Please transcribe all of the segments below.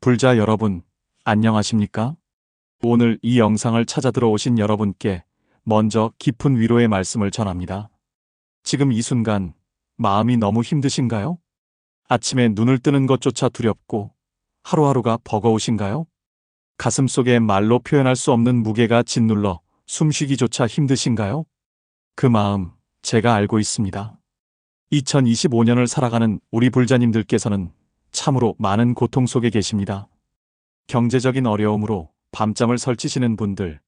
불자 여러분, 안녕하십니까? 오늘 이 영상을 찾아 들어오신 여러분께 먼저 깊은 위로의 말씀을 전합니다. 지금 이 순간 마음이 너무 힘드신가요? 아침에 눈을 뜨는 것조차 두렵고 하루하루가 버거우신가요? 가슴 속에 말로 표현할 수 없는 무게가 짓눌러 숨쉬기조차 힘드신가요? 그 마음 제가 알고 있습니다. 2025년을 살아가는 우리 불자님들께서는 참으로 많은 고통 속에 계십니다. 경제적인 어려움으로 밤잠을 설치시는 분들,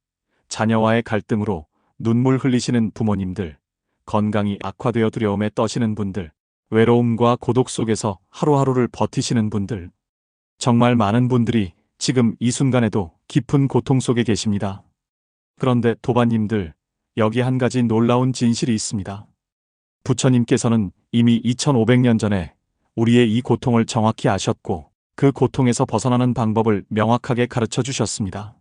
자녀와의 갈등으로 눈물 흘리시는 부모님들, 건강이 악화되어 두려움에 떠시는 분들, 외로움과 고독 속에서 하루하루를 버티시는 분들, 정말 많은 분들이 지금 이 순간에도 깊은 고통 속에 계십니다. 그런데 도반님들, 여기 한 가지 놀라운 진실이 있습니다. 부처님께서는 이미 2500년 전에 우리의 이 고통을 정확히 아셨고 그 고통에서 벗어나는 방법을 명확하게 가르쳐 주셨습니다.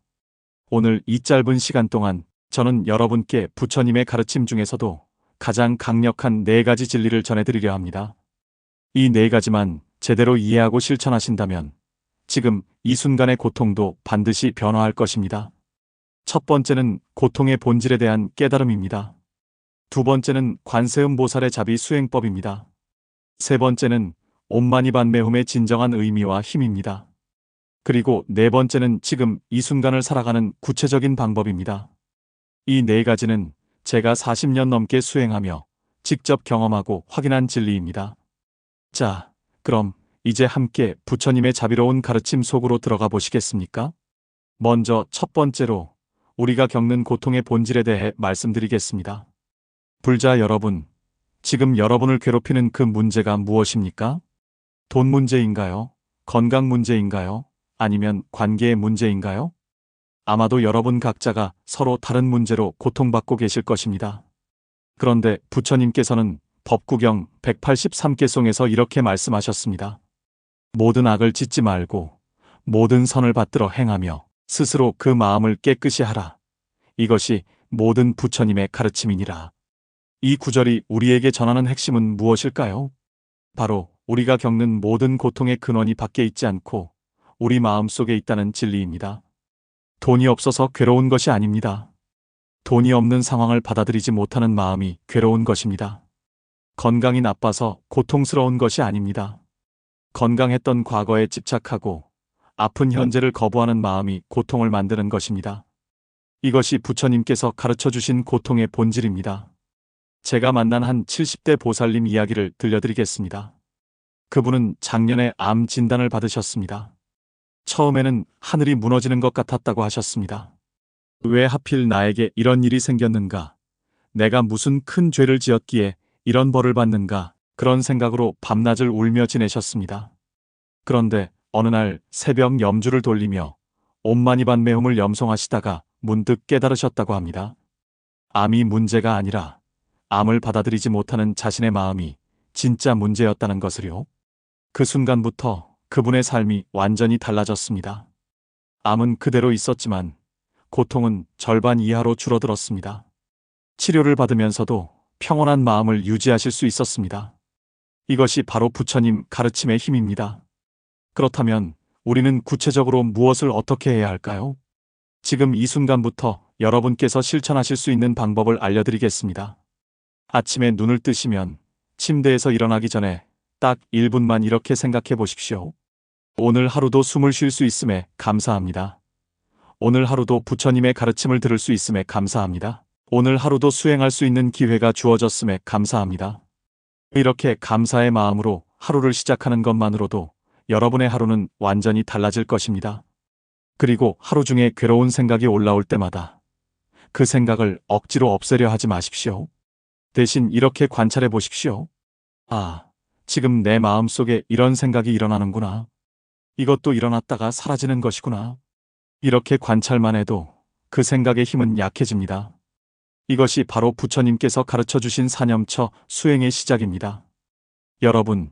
오늘 이 짧은 시간 동안 저는 여러분께 부처님의 가르침 중에서도 가장 강력한 4가지 진리를 전해드리려 합니다. 이 4가지만 제대로 이해하고 실천하신다면 지금 이 순간의 고통도 반드시 변화할 것입니다. 첫 번째는 고통의 본질에 대한 깨달음입니다. 두 번째는 관세음보살의 자비 수행법입니다. 세 번째는 옴마니반메훔의 진정한 의미와 힘입니다. 그리고 네 번째는 지금 이 순간을 살아가는 구체적인 방법입니다. 이 4가지는 제가 40년 넘게 수행하며 직접 경험하고 확인한 진리입니다. 자, 그럼 이제 함께 부처님의 자비로운 가르침 속으로 들어가 보시겠습니까? 먼저 첫 번째로 우리가 겪는 고통의 본질에 대해 말씀드리겠습니다. 불자 여러분, 지금 여러분을 괴롭히는 그 문제가 무엇입니까? 돈 문제인가요? 건강 문제인가요? 아니면 관계의 문제인가요? 아마도 여러분 각자가 서로 다른 문제로 고통받고 계실 것입니다. 그런데 부처님께서는 법구경 183개송에서 이렇게 말씀하셨습니다. 모든 악을 짓지 말고 모든 선을 받들어 행하며 스스로 그 마음을 깨끗이 하라. 이것이 모든 부처님의 가르침이니라. 이 구절이 우리에게 전하는 핵심은 무엇일까요? 바로 우리가 겪는 모든 고통의 근원이 밖에 있지 않고 우리 마음 속에 있다는 진리입니다. 돈이 없어서 괴로운 것이 아닙니다. 돈이 없는 상황을 받아들이지 못하는 마음이 괴로운 것입니다. 건강이 나빠서 고통스러운 것이 아닙니다. 건강했던 과거에 집착하고 아픈 현재를 거부하는 마음이 고통을 만드는 것입니다. 이것이 부처님께서 가르쳐 주신 고통의 본질입니다. 제가 만난 한 70대 보살님 이야기를 들려드리겠습니다. 그분은 작년에 암 진단을 받으셨습니다. 처음에는 하늘이 무너지는 것 같았다고 하셨습니다. 왜 하필 나에게 이런 일이 생겼는가? 내가 무슨 큰 죄를 지었기에 이런 벌을 받는가? 그런 생각으로 밤낮을 울며 지내셨습니다. 그런데 어느 날 새벽 염주를 돌리며 옴마니반메훔을 염송하시다가 문득 깨달으셨다고 합니다. 암이 문제가 아니라 암을 받아들이지 못하는 자신의 마음이 진짜 문제였다는 것을요. 그 순간부터 그분의 삶이 완전히 달라졌습니다. 암은 그대로 있었지만 고통은 절반 이하로 줄어들었습니다. 치료를 받으면서도 평온한 마음을 유지하실 수 있었습니다. 이것이 바로 부처님 가르침의 힘입니다. 그렇다면 우리는 구체적으로 무엇을 어떻게 해야 할까요? 지금 이 순간부터 여러분께서 실천하실 수 있는 방법을 알려드리겠습니다. 아침에 눈을 뜨시면 침대에서 일어나기 전에 딱 1분만 이렇게 생각해 보십시오. 오늘 하루도 숨을 쉴 수 있음에 감사합니다. 오늘 하루도 부처님의 가르침을 들을 수 있음에 감사합니다. 오늘 하루도 수행할 수 있는 기회가 주어졌음에 감사합니다. 이렇게 감사의 마음으로 하루를 시작하는 것만으로도 여러분의 하루는 완전히 달라질 것입니다. 그리고 하루 중에 괴로운 생각이 올라올 때마다 그 생각을 억지로 없애려 하지 마십시오. 대신 이렇게 관찰해 보십시오. 아, 지금 내 마음 속에 이런 생각이 일어나는구나. 이것도 일어났다가 사라지는 것이구나. 이렇게 관찰만 해도 그 생각의 힘은 약해집니다. 이것이 바로 부처님께서 가르쳐 주신 사념처 수행의 시작입니다. 여러분,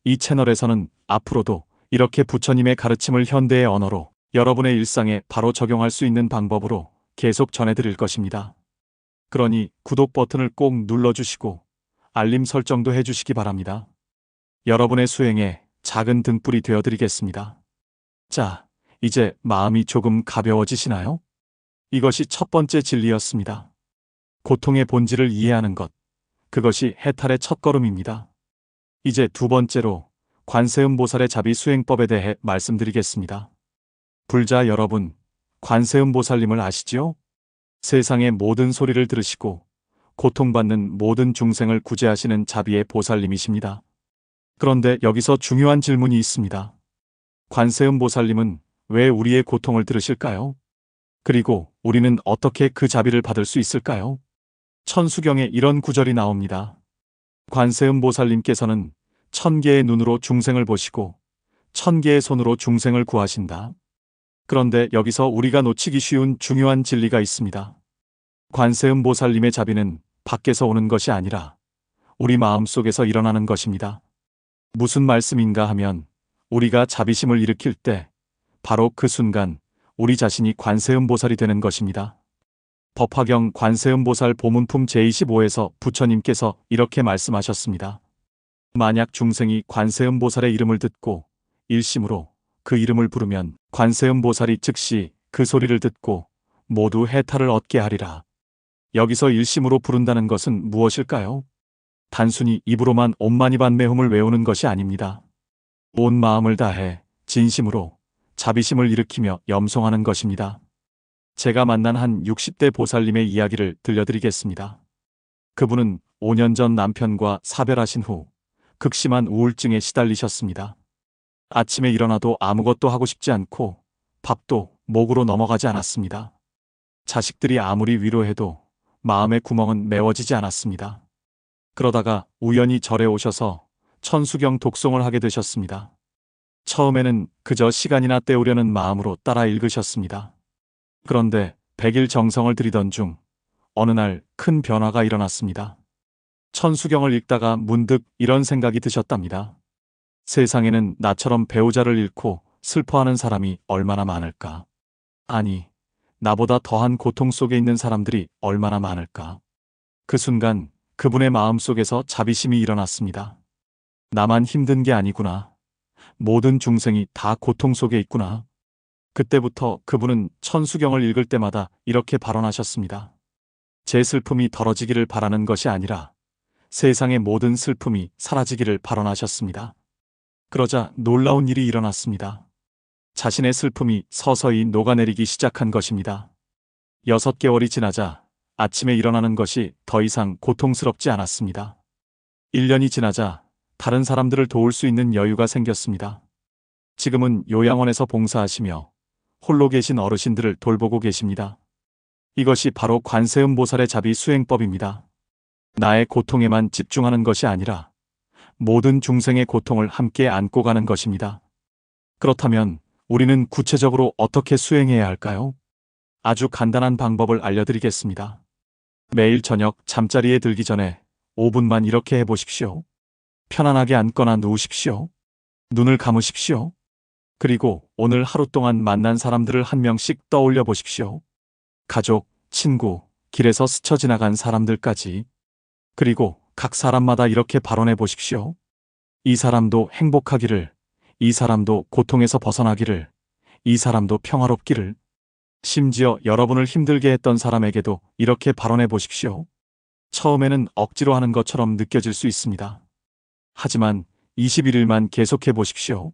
이 채널에서는 앞으로도 이렇게 부처님의 가르침을 현대의 언어로 여러분의 일상에 바로 적용할 수 있는 방법으로 계속 전해드릴 것입니다. 그러니 구독 버튼을 꼭 눌러주시고 알림 설정도 해주시기 바랍니다. 여러분의 수행에 작은 등불이 되어드리겠습니다. 자, 이제 마음이 조금 가벼워지시나요? 이것이 첫 번째 진리였습니다. 고통의 본질을 이해하는 것, 그것이 해탈의 첫걸음입니다. 이제 두 번째로 관세음보살의 자비수행법에 대해 말씀드리겠습니다. 불자 여러분, 관세음보살님을 아시지요? 세상의 모든 소리를 들으시고 고통받는 모든 중생을 구제하시는 자비의 보살님이십니다. 그런데 여기서 중요한 질문이 있습니다. 관세음보살님은 왜 우리의 고통을 들으실까요? 그리고 우리는 어떻게 그 자비를 받을 수 있을까요? 천수경에 이런 구절이 나옵니다. 관세음보살님께서는 1000개의 눈으로 중생을 보시고 1000개의 손으로 중생을 구하신다. 그런데 여기서 우리가 놓치기 쉬운 중요한 진리가 있습니다. 관세음보살님의 자비는 밖에서 오는 것이 아니라 우리 마음속에서 일어나는 것입니다. 무슨 말씀인가 하면 우리가 자비심을 일으킬 때 바로 그 순간 우리 자신이 관세음보살이 되는 것입니다. 법화경 관세음보살 보문품 제25에서 부처님께서 이렇게 말씀하셨습니다. 만약 중생이 관세음보살의 이름을 듣고 일심으로 그 이름을 부르면 관세음보살이 즉시 그 소리를 듣고 모두 해탈을 얻게 하리라. 여기서 일심으로 부른다는 것은 무엇일까요? 단순히 입으로만 옴마니반메홈을 외우는 것이 아닙니다. 온 마음을 다해 진심으로 자비심을 일으키며 염송하는 것입니다. 제가 만난 한 60대 보살님의 이야기를 들려드리겠습니다. 그분은 5년 전 남편과 사별하신 후 극심한 우울증에 시달리셨습니다. 아침에 일어나도 아무것도 하고 싶지 않고 밥도 목으로 넘어가지 않았습니다. 자식들이 아무리 위로해도 마음의 구멍은 메워지지 않았습니다. 그러다가 우연히 절에 오셔서 천수경 독송을 하게 되셨습니다. 처음에는 그저 시간이나 때우려는 마음으로 따라 읽으셨습니다. 그런데 100일 정성을 들이던 중 어느 날 큰 변화가 일어났습니다. 천수경을 읽다가 문득 이런 생각이 드셨답니다. 세상에는 나처럼 배우자를 잃고 슬퍼하는 사람이 얼마나 많을까? 아니, 나보다 더한 고통 속에 있는 사람들이 얼마나 많을까? 그 순간 그분의 마음속에서 자비심이 일어났습니다. 나만 힘든 게 아니구나. 모든 중생이 다 고통 속에 있구나. 그때부터 그분은 천수경을 읽을 때마다 이렇게 발언하셨습니다. 제 슬픔이 덜어지기를 바라는 것이 아니라 세상의 모든 슬픔이 사라지기를 발언하셨습니다. 그러자 놀라운 일이 일어났습니다. 자신의 슬픔이 서서히 녹아내리기 시작한 것입니다. 6개월이 지나자 아침에 일어나는 것이 더 이상 고통스럽지 않았습니다. 1년이 지나자 다른 사람들을 도울 수 있는 여유가 생겼습니다. 지금은 요양원에서 봉사하시며 홀로 계신 어르신들을 돌보고 계십니다. 이것이 바로 관세음보살의 자비 수행법입니다. 나의 고통에만 집중하는 것이 아니라 모든 중생의 고통을 함께 안고 가는 것입니다. 그렇다면 우리는 구체적으로 어떻게 수행해야 할까요? 아주 간단한 방법을 알려드리겠습니다. 매일 저녁 잠자리에 들기 전에 5분만 이렇게 해보십시오. 편안하게 앉거나 누우십시오. 눈을 감으십시오. 그리고 오늘 하루 동안 만난 사람들을 한 명씩 떠올려 보십시오. 가족, 친구, 길에서 스쳐 지나간 사람들까지. 그리고 각 사람마다 이렇게 발언해 보십시오. 이 사람도 행복하기를, 이 사람도 고통에서 벗어나기를, 이 사람도 평화롭기를. 심지어 여러분을 힘들게 했던 사람에게도 이렇게 발언해 보십시오. 처음에는 억지로 하는 것처럼 느껴질 수 있습니다. 하지만 21일만 계속해 보십시오.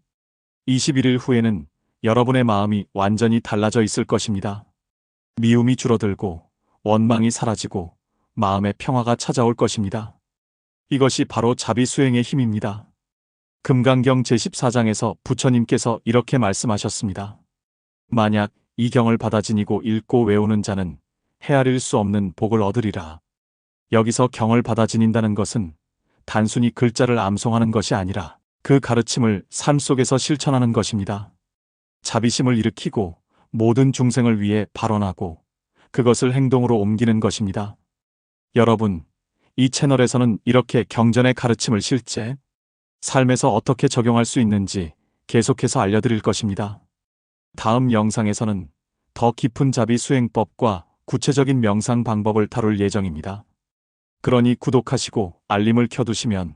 21일 후에는 여러분의 마음이 완전히 달라져 있을 것입니다. 미움이 줄어들고 원망이 사라지고 마음의 평화가 찾아올 것입니다. 이것이 바로 자비수행의 힘입니다. 금강경 제14장에서 부처님께서 이렇게 말씀하셨습니다. 만약 이 경을 받아 지니고 읽고 외우는 자는 헤아릴 수 없는 복을 얻으리라. 여기서 경을 받아 지닌다는 것은 단순히 글자를 암송하는 것이 아니라 그 가르침을 삶 속에서 실천하는 것입니다. 자비심을 일으키고 모든 중생을 위해 발언하고 그것을 행동으로 옮기는 것입니다. 여러분, 이 채널에서는 이렇게 경전의 가르침을 실제 삶에서 어떻게 적용할 수 있는지 계속해서 알려드릴 것입니다. 다음 영상에서는 더 깊은 자비 수행법과 구체적인 명상 방법을 다룰 예정입니다. 그러니 구독하시고 알림을 켜두시면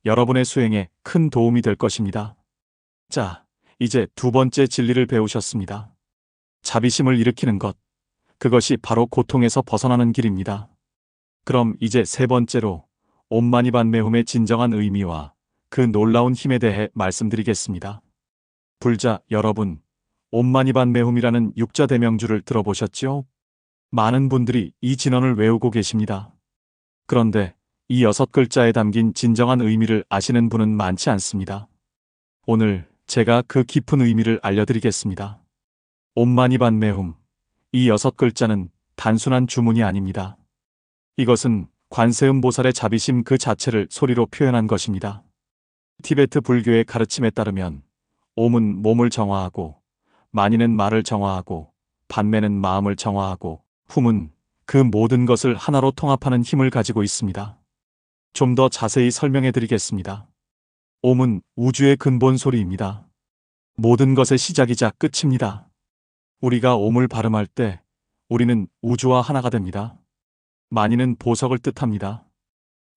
여러분의 수행에 큰 도움이 될 것입니다. 자, 이제 두 번째 진리를 배우셨습니다. 자비심을 일으키는 것, 그것이 바로 고통에서 벗어나는 길입니다. 그럼 이제 세 번째로 옴마니반메훔의 진정한 의미와 그 놀라운 힘에 대해 말씀드리겠습니다. 불자 여러분, 옴마니반메훔이라는 육자 대명주를 들어보셨죠? 많은 분들이 이 진언을 외우고 계십니다. 그런데 이 6글자에 담긴 진정한 의미를 아시는 분은 많지 않습니다. 오늘 제가 그 깊은 의미를 알려드리겠습니다. 옴마니반메훔, 이 6글자는 단순한 주문이 아닙니다. 이것은 관세음보살의 자비심 그 자체를 소리로 표현한 것입니다. 티베트 불교의 가르침에 따르면 옴은 몸을 정화하고, 마니는 말을 정화하고, 반매는 마음을 정화하고, 훔은 그 모든 것을 하나로 통합하는 힘을 가지고 있습니다. 좀 더 자세히 설명해 드리겠습니다. 옴은 우주의 근본 소리입니다. 모든 것의 시작이자 끝입니다. 우리가 옴을 발음할 때 우리는 우주와 하나가 됩니다. 마니는 보석을 뜻합니다.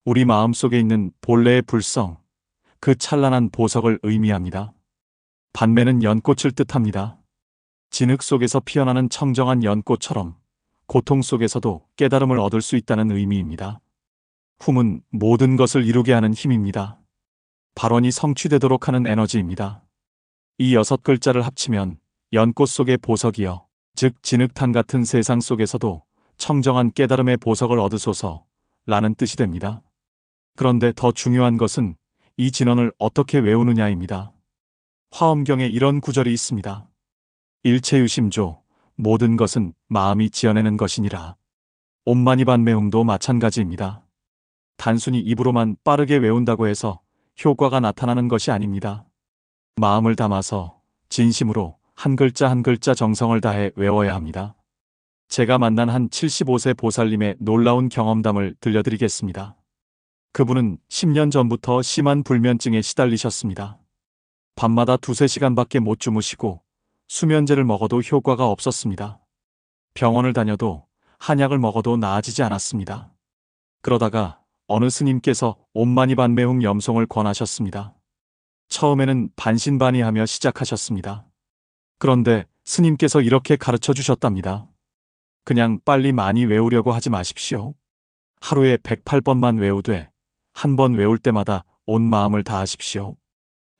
우리 마음속에 있는 본래의 불성, 그 찬란한 보석을 의미합니다. 반매는 연꽃을 뜻합니다. 진흙 속에서 피어나는 청정한 연꽃처럼 고통 속에서도 깨달음을 얻을 수 있다는 의미입니다. 훔은 모든 것을 이루게 하는 힘입니다. 발원이 성취되도록 하는 에너지입니다. 이 6글자를 합치면 연꽃 속의 보석이여, 즉 진흙탕 같은 세상 속에서도 청정한 깨달음의 보석을 얻으소서 라는 뜻이 됩니다. 그런데 더 중요한 것은 이 진언을 어떻게 외우느냐입니다. 화엄경에 이런 구절이 있습니다. 일체유심조, 모든 것은 마음이 지어내는 것이니라. 옴마니반메훔도 마찬가지입니다. 단순히 입으로만 빠르게 외운다고 해서 효과가 나타나는 것이 아닙니다. 마음을 담아서 진심으로 한 글자 한 글자 정성을 다해 외워야 합니다. 제가 만난 한 75세 보살님의 놀라운 경험담을 들려드리겠습니다. 그분은 10년 전부터 심한 불면증에 시달리셨습니다. 밤마다 2~3시간밖에 못 주무시고 수면제를 먹어도 효과가 없었습니다. 병원을 다녀도 한약을 먹어도 나아지지 않았습니다. 그러다가 어느 스님께서 옴마니반메훔 염송을 권하셨습니다. 처음에는 반신반의하며 시작하셨습니다. 그런데 스님께서 이렇게 가르쳐 주셨답니다. 그냥 빨리 많이 외우려고 하지 마십시오. 하루에 108번만 외우되 한 번 외울 때마다 온 마음을 다하십시오.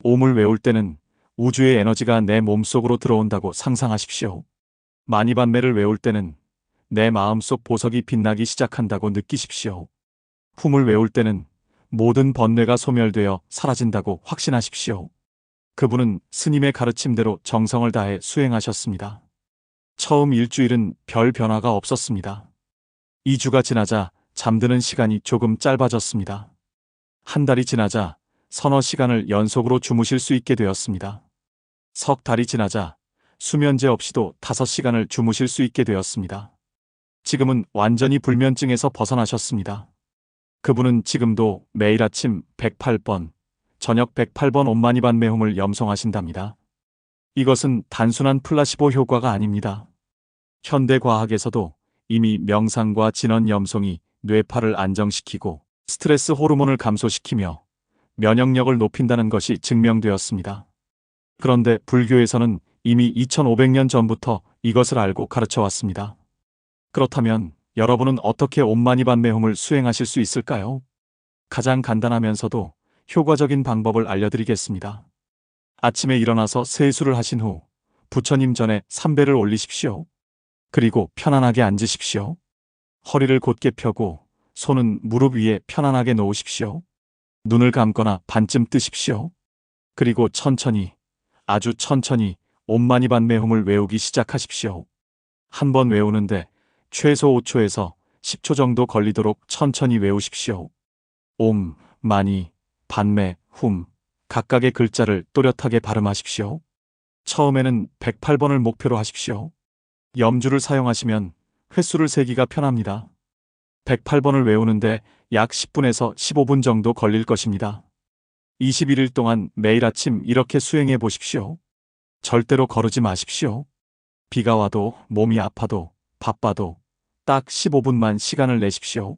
옴을 외울 때는 우주의 에너지가 내 몸속으로 들어온다고 상상하십시오. 마니반매를 외울 때는 내 마음속 보석이 빛나기 시작한다고 느끼십시오. 훔을 외울 때는 모든 번뇌가 소멸되어 사라진다고 확신하십시오. 그분은 스님의 가르침대로 정성을 다해 수행하셨습니다. 처음 일주일은 별 변화가 없었습니다. 2주가 지나자 잠드는 시간이 조금 짧아졌습니다. 한 달이 지나자 서너 시간을 연속으로 주무실 수 있게 되었습니다. 석 달이 지나자 수면제 없이도 5시간을 주무실 수 있게 되었습니다. 지금은 완전히 불면증에서 벗어나셨습니다. 그분은 지금도 매일 아침 108번, 저녁 108번 옴마니반메훔을 염송하신답니다. 이것은 단순한 플라시보 효과가 아닙니다. 현대 과학에서도 이미 명상과 진언 염송이 뇌파를 안정시키고 스트레스 호르몬을 감소시키며 면역력을 높인다는 것이 증명되었습니다. 그런데 불교에서는 이미 2500년 전부터 이것을 알고 가르쳐 왔습니다. 그렇다면 여러분은 어떻게 옴마니반메훔을 수행하실 수 있을까요? 가장 간단하면서도 효과적인 방법을 알려드리겠습니다. 아침에 일어나서 세수를 하신 후 부처님 전에 삼배를 올리십시오. 그리고 편안하게 앉으십시오. 허리를 곧게 펴고 손은 무릎 위에 편안하게 놓으십시오. 눈을 감거나 반쯤 뜨십시오. 그리고 천천히, 아주 천천히 옴마니반메훔을 외우기 시작하십시오. 한 번 외우는데 최소 5초에서 10초 정도 걸리도록 천천히 외우십시오. 옴, 마니, 반매, 훔 각각의 글자를 또렷하게 발음하십시오. 처음에는 108번을 목표로 하십시오. 염주를 사용하시면 횟수를 세기가 편합니다. 108번을 외우는데 약 10분에서 15분 정도 걸릴 것입니다. 21일 동안 매일 아침 이렇게 수행해 보십시오. 절대로 거르지 마십시오. 비가 와도 몸이 아파도 바빠도 딱 15분만 시간을 내십시오.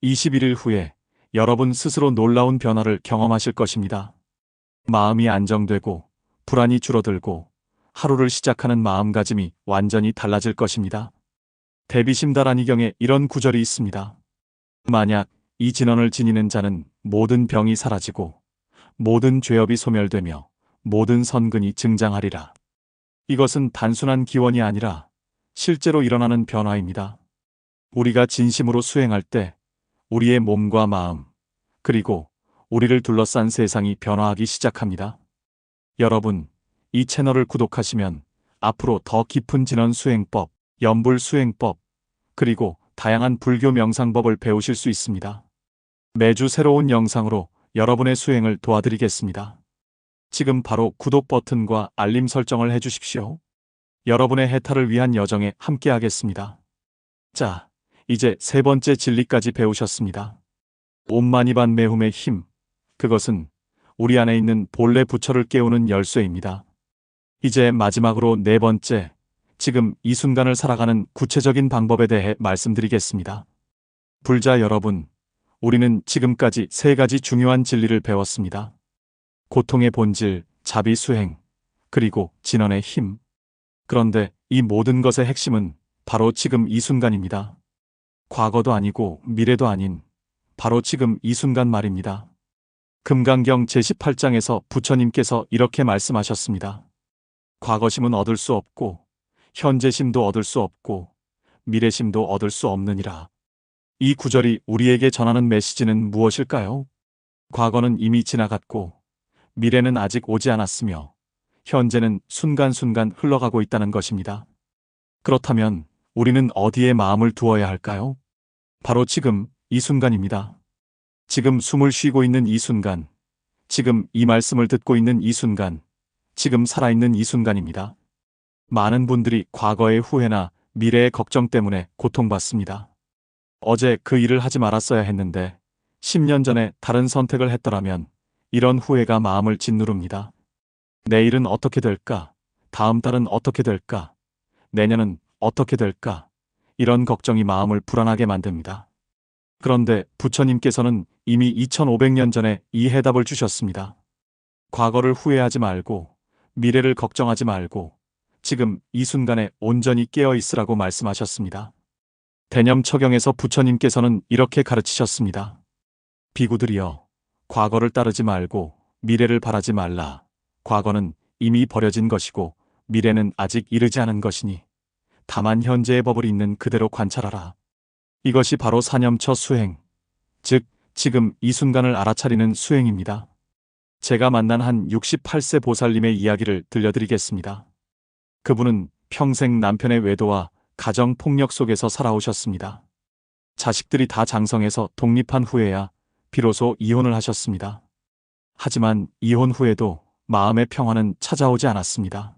21일 후에 여러분 스스로 놀라운 변화를 경험하실 것입니다. 마음이 안정되고 불안이 줄어들고 하루를 시작하는 마음가짐이 완전히 달라질 것입니다. 대비심다라니경에 이런 구절이 있습니다. 만약 이 진언을 지니는 자는 모든 병이 사라지고 모든 죄업이 소멸되며 모든 선근이 증장하리라. 이것은 단순한 기원이 아니라 실제로 일어나는 변화입니다. 우리가 진심으로 수행할 때 우리의 몸과 마음, 그리고 우리를 둘러싼 세상이 변화하기 시작합니다. 여러분, 이 채널을 구독하시면 앞으로 더 깊은 진언 수행법, 염불 수행법, 그리고 다양한 불교 명상법을 배우실 수 있습니다. 매주 새로운 영상으로 여러분의 수행을 도와드리겠습니다. 지금 바로 구독 버튼과 알림 설정을 해주십시오. 여러분의 해탈을 위한 여정에 함께하겠습니다. 자, 이제 세 번째 진리까지 배우셨습니다. 옴마니반 매움의 힘, 그것은 우리 안에 있는 본래 부처를 깨우는 열쇠입니다. 이제 마지막으로 네 번째, 지금 이 순간을 살아가는 구체적인 방법에 대해 말씀드리겠습니다. 불자 여러분, 우리는 지금까지 세 가지 중요한 진리를 배웠습니다. 고통의 본질, 자비 수행, 그리고 진언의 힘. 그런데 이 모든 것의 핵심은 바로 지금 이 순간입니다. 과거도 아니고 미래도 아닌 바로 지금 이 순간 말입니다. 금강경 제18장에서 부처님께서 이렇게 말씀하셨습니다. 과거심은 얻을 수 없고 현재심도 얻을 수 없고 미래심도 얻을 수 없느니라. 이 구절이 우리에게 전하는 메시지는 무엇일까요? 과거는 이미 지나갔고 미래는 아직 오지 않았으며 현재는 순간순간 흘러가고 있다는 것입니다. 그렇다면 우리는 어디에 마음을 두어야 할까요? 바로 지금 이 순간입니다. 지금 숨을 쉬고 있는 이 순간, 지금 이 말씀을 듣고 있는 이 순간, 지금 살아있는 이 순간입니다. 많은 분들이 과거의 후회나 미래의 걱정 때문에 고통받습니다. 어제 그 일을 하지 말았어야 했는데 10년 전에 다른 선택을 했더라면 이런 후회가 마음을 짓누릅니다. 내일은 어떻게 될까? 다음 달은 어떻게 될까? 내년은 어떻게 될까? 이런 걱정이 마음을 불안하게 만듭니다. 그런데 부처님께서는 이미 2500년 전에 이 해답을 주셨습니다. 과거를 후회하지 말고 미래를 걱정하지 말고 지금 이 순간에 온전히 깨어 있으라고 말씀하셨습니다. 대념처경에서 부처님께서는 이렇게 가르치셨습니다. 비구들이여, 과거를 따르지 말고 미래를 바라지 말라. 과거는 이미 버려진 것이고 미래는 아직 이르지 않은 것이니 다만 현재의 법을 있는 그대로 관찰하라. 이것이 바로 사념처 수행, 즉 지금 이 순간을 알아차리는 수행입니다. 제가 만난 한 68세 보살님의 이야기를 들려드리겠습니다. 그분은 평생 남편의 외도와 가정 폭력 속에서 살아오셨습니다. 자식들이 다 장성해서 독립한 후에야 비로소 이혼을 하셨습니다. 하지만 이혼 후에도 마음의 평화는 찾아오지 않았습니다.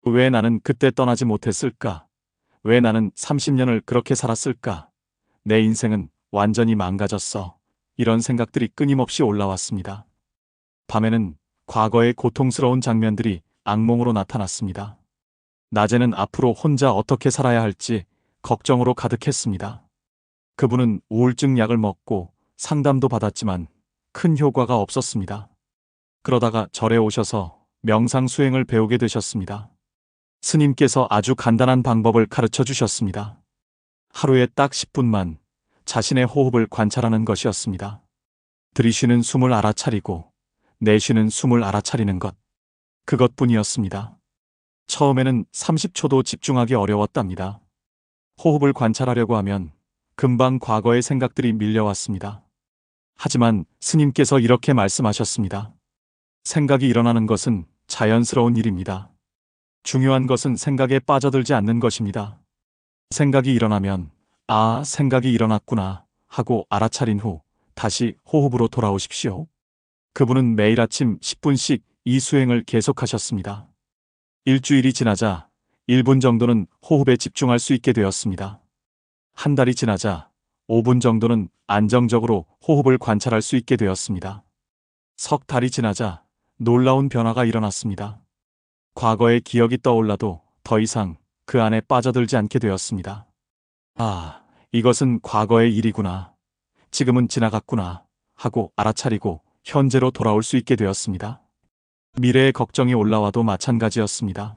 왜 나는 그때 떠나지 못했을까? 왜 나는 30년을 그렇게 살았을까? 내 인생은 완전히 망가졌어. 이런 생각들이 끊임없이 올라왔습니다. 밤에는 과거의 고통스러운 장면들이 악몽으로 나타났습니다. 낮에는 앞으로 혼자 어떻게 살아야 할지 걱정으로 가득했습니다. 그분은 우울증 약을 먹고 상담도 받았지만 큰 효과가 없었습니다. 그러다가 절에 오셔서 명상 수행을 배우게 되셨습니다. 스님께서 아주 간단한 방법을 가르쳐 주셨습니다. 하루에 딱 10분만 자신의 호흡을 관찰하는 것이었습니다. 들이쉬는 숨을 알아차리고 내쉬는 숨을 알아차리는 것. 그것뿐이었습니다. 처음에는 30초도 집중하기 어려웠답니다. 호흡을 관찰하려고 하면 금방 과거의 생각들이 밀려왔습니다. 하지만 스님께서 이렇게 말씀하셨습니다. 생각이 일어나는 것은 자연스러운 일입니다. 중요한 것은 생각에 빠져들지 않는 것입니다. 생각이 일어나면 아, 생각이 일어났구나 하고 알아차린 후 다시 호흡으로 돌아오십시오. 그분은 매일 아침 10분씩 이 수행을 계속하셨습니다. 일주일이 지나자 1분 정도는 호흡에 집중할 수 있게 되었습니다. 한 달이 지나자 5분 정도는 안정적으로 호흡을 관찰할 수 있게 되었습니다. 석 달이 지나자 놀라운 변화가 일어났습니다. 과거의 기억이 떠올라도 더 이상 그 안에 빠져들지 않게 되었습니다. 아, 이것은 과거의 일이구나. 지금은 지나갔구나 하고 알아차리고 현재로 돌아올 수 있게 되었습니다. 미래의 걱정이 올라와도 마찬가지였습니다.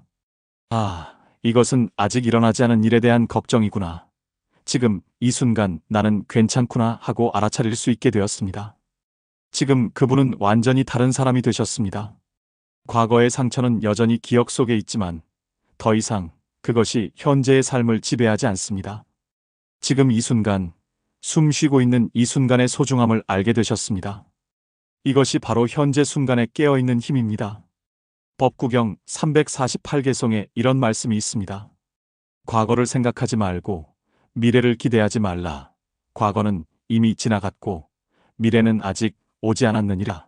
이것은 아직 일어나지 않은 일에 대한 걱정이구나. 지금 이 순간 나는 괜찮구나 하고 알아차릴 수 있게 되었습니다. 지금 그분은 완전히 다른 사람이 되셨습니다. 과거의 상처는 여전히 기억 속에 있지만 더 이상 그것이 현재의 삶을 지배하지 않습니다. 지금 이 순간, 숨 쉬고 있는 이 순간의 소중함을 알게 되셨습니다. 이것이 바로 현재 순간에 깨어있는 힘입니다. 법구경 348개송에 이런 말씀이 있습니다. 과거를 생각하지 말고 미래를 기대하지 말라. 과거는 이미 지나갔고 미래는 아직 오지 않았느니라.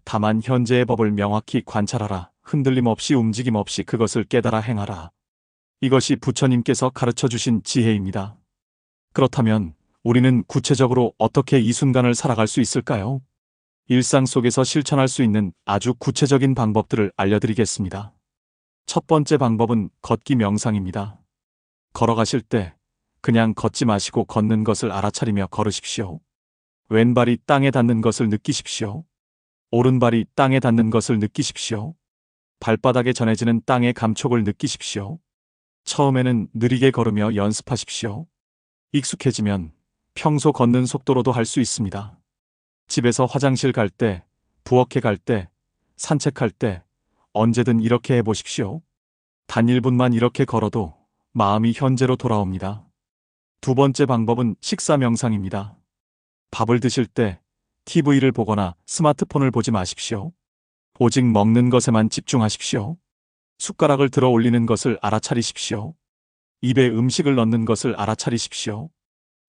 다만 현재의 법을 명확히 관찰하라. 흔들림 없이 움직임 없이 그것을 깨달아 행하라. 이것이 부처님께서 가르쳐 주신 지혜입니다. 그렇다면 우리는 구체적으로 어떻게 이 순간을 살아갈 수 있을까요? 일상 속에서 실천할 수 있는 아주 구체적인 방법들을 알려드리겠습니다. 첫 번째 방법은 걷기 명상입니다. 걸어가실 때 그냥 걷지 마시고 걷는 것을 알아차리며 걸으십시오. 왼발이 땅에 닿는 것을 느끼십시오. 오른발이 땅에 닿는 것을 느끼십시오. 발바닥에 전해지는 땅의 감촉을 느끼십시오. 처음에는 느리게 걸으며 연습하십시오. 익숙해지면 평소 걷는 속도로도 할 수 있습니다. 집에서 화장실 갈 때, 부엌에 갈 때, 산책할 때 언제든 이렇게 해보십시오. 단 1분만 이렇게 걸어도 마음이 현재로 돌아옵니다. 두 번째 방법은 식사 명상입니다. 밥을 드실 때 TV를 보거나 스마트폰을 보지 마십시오. 오직 먹는 것에만 집중하십시오. 숟가락을 들어 올리는 것을 알아차리십시오. 입에 음식을 넣는 것을 알아차리십시오.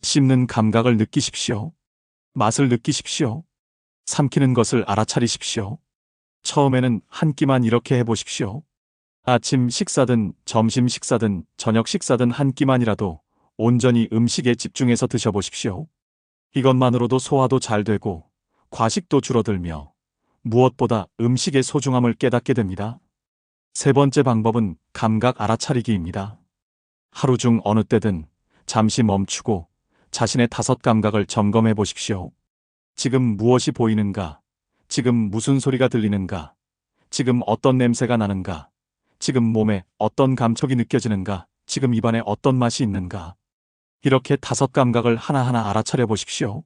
씹는 감각을 느끼십시오. 맛을 느끼십시오. 삼키는 것을 알아차리십시오. 처음에는 한 끼만 이렇게 해보십시오. 아침 식사든 점심 식사든 저녁 식사든 한 끼만이라도 온전히 음식에 집중해서 드셔보십시오. 이것만으로도 소화도 잘 되고 과식도 줄어들며 무엇보다 음식의 소중함을 깨닫게 됩니다. 세 번째 방법은 감각 알아차리기입니다. 하루 중 어느 때든 잠시 멈추고 자신의 5감각을 점검해 보십시오. 지금 무엇이 보이는가? 지금 무슨 소리가 들리는가? 지금 어떤 냄새가 나는가? 지금 몸에 어떤 감촉이 느껴지는가? 지금 입안에 어떤 맛이 있는가? 이렇게 5감각을 하나하나 알아차려 보십시오.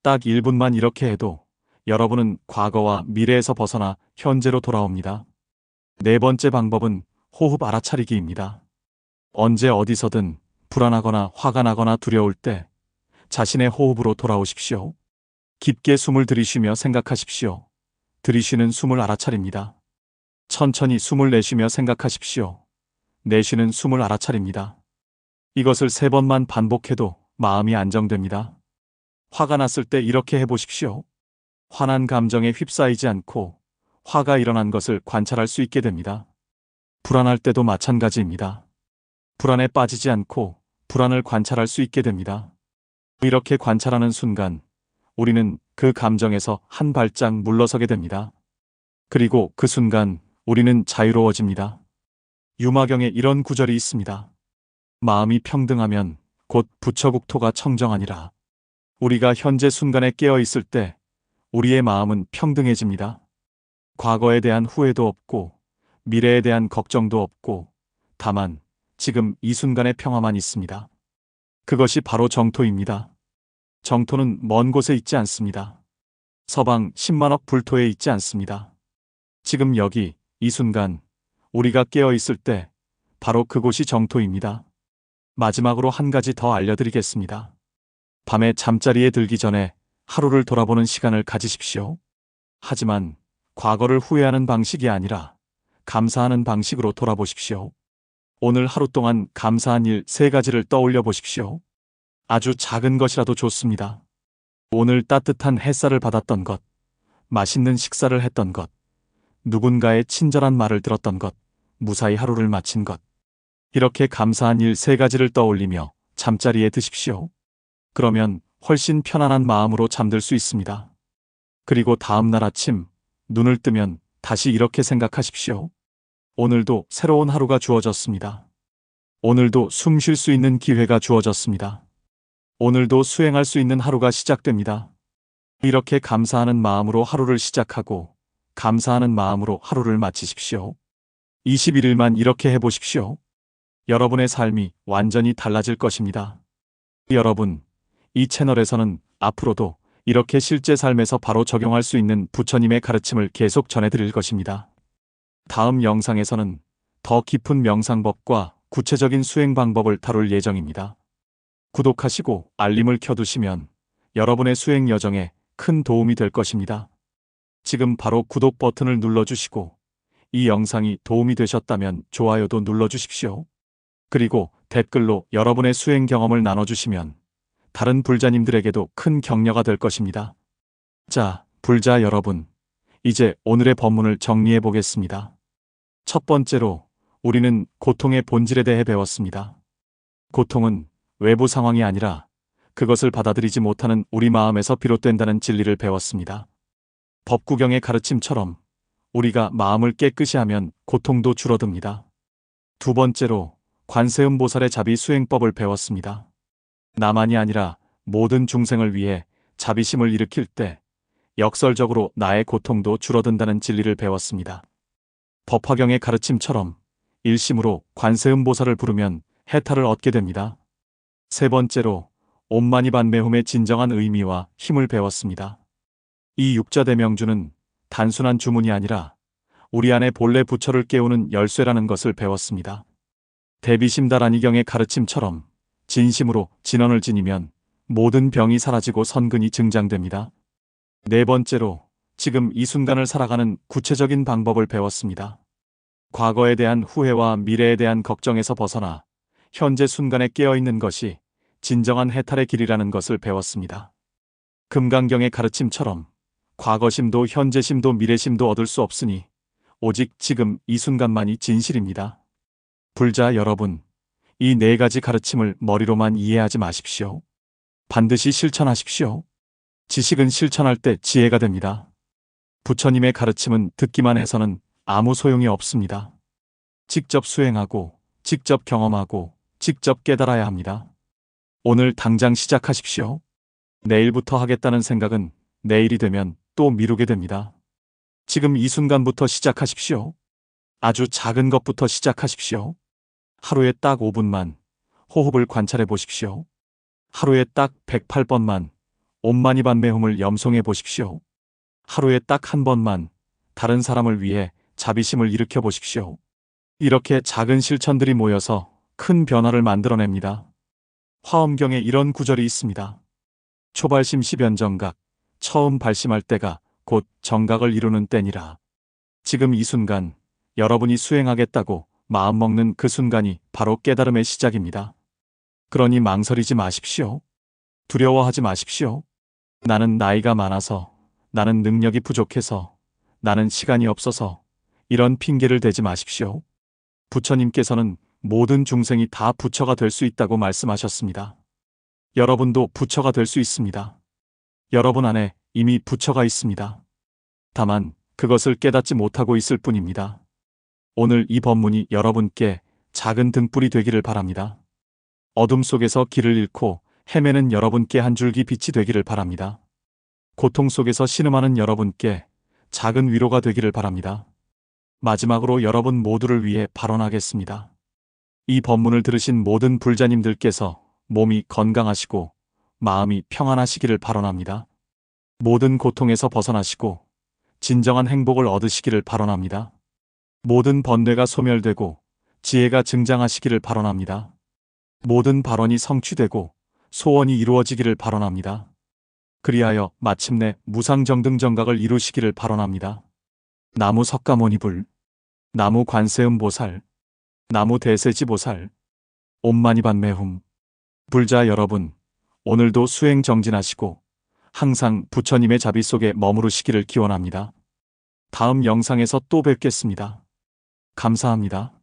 딱 1분만 이렇게 해도 여러분은 과거와 미래에서 벗어나 현재로 돌아옵니다. 네 번째 방법은 호흡 알아차리기입니다. 언제 어디서든 불안하거나 화가 나거나 두려울 때 자신의 호흡으로 돌아오십시오. 깊게 숨을 들이쉬며 생각하십시오. 들이쉬는 숨을 알아차립니다. 천천히 숨을 내쉬며 생각하십시오. 내쉬는 숨을 알아차립니다. 이것을 3번만 반복해도 마음이 안정됩니다. 화가 났을 때 이렇게 해보십시오. 화난 감정에 휩싸이지 않고 화가 일어난 것을 관찰할 수 있게 됩니다. 불안할 때도 마찬가지입니다. 불안에 빠지지 않고 불안을 관찰할 수 있게 됩니다. 이렇게 관찰하는 순간 우리는 그 감정에서 한 발짝 물러서게 됩니다. 그리고 그 순간 우리는 자유로워집니다. 유마경에 이런 구절이 있습니다. 마음이 평등하면 곧 부처국토가 청정하니라. 우리가 현재 순간에 깨어 있을 때 우리의 마음은 평등해집니다. 과거에 대한 후회도 없고 미래에 대한 걱정도 없고 다만 지금 이 순간의 평화만 있습니다. 그것이 바로 정토입니다. 정토는 먼 곳에 있지 않습니다. 서방 10만억 불토에 있지 않습니다. 지금 여기 이 순간 우리가 깨어 있을 때 바로 그곳이 정토입니다. 마지막으로 한 가지 더 알려드리겠습니다. 밤에 잠자리에 들기 전에 하루를 돌아보는 시간을 가지십시오. 하지만 과거를 후회하는 방식이 아니라 감사하는 방식으로 돌아보십시오. 오늘 하루 동안 감사한 일 3가지를 떠올려 보십시오. 아주 작은 것이라도 좋습니다. 오늘 따뜻한 햇살을 받았던 것, 맛있는 식사를 했던 것, 누군가의 친절한 말을 들었던 것, 무사히 하루를 마친 것. 이렇게 감사한 일 3가지를 떠올리며 잠자리에 드십시오. 그러면 훨씬 편안한 마음으로 잠들 수 있습니다. 그리고 다음 날 아침 눈을 뜨면 다시 이렇게 생각하십시오. 오늘도 새로운 하루가 주어졌습니다. 오늘도 숨 쉴 수 있는 기회가 주어졌습니다. 오늘도 수행할 수 있는 하루가 시작됩니다. 이렇게 감사하는 마음으로 하루를 시작하고 감사하는 마음으로 하루를 마치십시오. 21일만 이렇게 해보십시오. 여러분의 삶이 완전히 달라질 것입니다. 여러분, 이 채널에서는 앞으로도 이렇게 실제 삶에서 바로 적용할 수 있는 부처님의 가르침을 계속 전해드릴 것입니다. 다음 영상에서는 더 깊은 명상법과 구체적인 수행 방법을 다룰 예정입니다. 구독하시고 알림을 켜두시면 여러분의 수행 여정에 큰 도움이 될 것입니다. 지금 바로 구독 버튼을 눌러주시고 이 영상이 도움이 되셨다면 좋아요도 눌러주십시오. 그리고 댓글로 여러분의 수행 경험을 나눠주시면 다른 불자님들에게도 큰 격려가 될 것입니다. 자, 불자 여러분, 이제 오늘의 법문을 정리해 보겠습니다. 첫 번째로 우리는 고통의 본질에 대해 배웠습니다. 고통은 외부 상황이 아니라 그것을 받아들이지 못하는 우리 마음에서 비롯된다는 진리를 배웠습니다. 법구경의 가르침처럼 우리가 마음을 깨끗이 하면 고통도 줄어듭니다. 두 번째로 관세음보살의 자비 수행법을 배웠습니다. 나만이 아니라 모든 중생을 위해 자비심을 일으킬 때 역설적으로 나의 고통도 줄어든다는 진리를 배웠습니다. 법화경의 가르침처럼 일심으로 관세음보살을 부르면 해탈을 얻게 됩니다. 세 번째로 옴마니반메훔의 진정한 의미와 힘을 배웠습니다. 이 육자대명주는 단순한 주문이 아니라 우리 안에 본래 부처를 깨우는 열쇠라는 것을 배웠습니다. 대비심다라니경의 가르침처럼 진심으로 진언을 지니면 모든 병이 사라지고 선근이 증장됩니다. 네 번째로 지금 이 순간을 살아가는 구체적인 방법을 배웠습니다. 과거에 대한 후회와 미래에 대한 걱정에서 벗어나 현재 순간에 깨어있는 것이 진정한 해탈의 길이라는 것을 배웠습니다. 금강경의 가르침처럼 과거심도 현재심도 미래심도 얻을 수 없으니 오직 지금 이 순간만이 진실입니다. 불자 여러분, 이 네 가지 가르침을 머리로만 이해하지 마십시오. 반드시 실천하십시오. 지식은 실천할 때 지혜가 됩니다. 부처님의 가르침은 듣기만 해서는 아무 소용이 없습니다. 직접 수행하고, 직접 경험하고, 직접 깨달아야 합니다. 오늘 당장 시작하십시오. 내일부터 하겠다는 생각은 내일이 되면 또 미루게 됩니다. 지금 이 순간부터 시작하십시오. 아주 작은 것부터 시작하십시오. 하루에 딱 5분만 호흡을 관찰해 보십시오. 하루에 딱 108번만 옴마니반메훔을 염송해 보십시오. 하루에 딱 한 번만 다른 사람을 위해 자비심을 일으켜 보십시오. 이렇게 작은 실천들이 모여서 큰 변화를 만들어냅니다. 화엄경에 이런 구절이 있습니다. 초발심 십연정각, 처음 발심할 때가 곧 정각을 이루는 때니라. 지금 이 순간 여러분이 수행하겠다고 마음먹는 그 순간이 바로 깨달음의 시작입니다. 그러니 망설이지 마십시오. 두려워하지 마십시오. 나는 나이가 많아서, 나는 능력이 부족해서, 나는 시간이 없어서 이런 핑계를 대지 마십시오. 부처님께서는 모든 중생이 다 부처가 될 수 있다고 말씀하셨습니다. 여러분도 부처가 될 수 있습니다. 여러분 안에 이미 부처가 있습니다. 다만 그것을 깨닫지 못하고 있을 뿐입니다. 오늘 이 법문이 여러분께 작은 등불이 되기를 바랍니다. 어둠 속에서 길을 잃고 헤매는 여러분께 한 줄기 빛이 되기를 바랍니다. 고통 속에서 신음하는 여러분께 작은 위로가 되기를 바랍니다. 마지막으로 여러분 모두를 위해 발언하겠습니다. 이 법문을 들으신 모든 불자님들께서 몸이 건강하시고 마음이 평안하시기를 발언합니다. 모든 고통에서 벗어나시고 진정한 행복을 얻으시기를 발언합니다. 모든 번뇌가 소멸되고 지혜가 증장하시기를 발언합니다. 모든 발언이 성취되고 소원이 이루어지기를 발언합니다. 그리하여 마침내 무상정등정각을 이루시기를 발언합니다. 나무 석가모니불, 나무 관세음보살, 나무 대세지보살, 옴마니반메훔. 불자 여러분, 오늘도 수행 정진하시고 항상 부처님의 자비 속에 머무르시기를 기원합니다. 다음 영상에서 또 뵙겠습니다. 감사합니다.